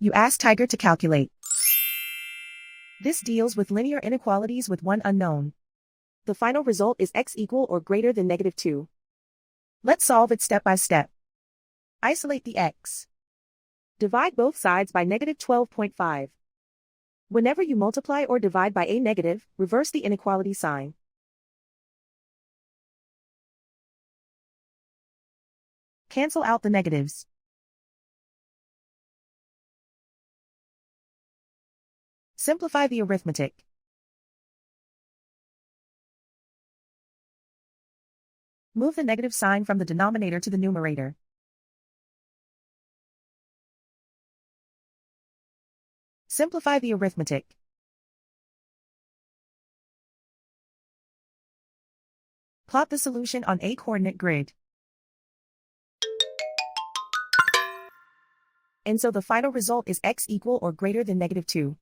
You ask Tiger to calculate. This deals with linear inequalities with one unknown. The final result is x equal or greater than -2. Let's solve it step by step. Isolate the x. Divide both sides by -12.5. Whenever you multiply or divide by a negative, reverse the inequality sign. Cancel out the negatives. Simplify the arithmetic. Move the negative sign from the denominator to the numerator. Simplify the arithmetic. Plot the solution on a coordinate grid. And so the final result is x equal or greater than -2.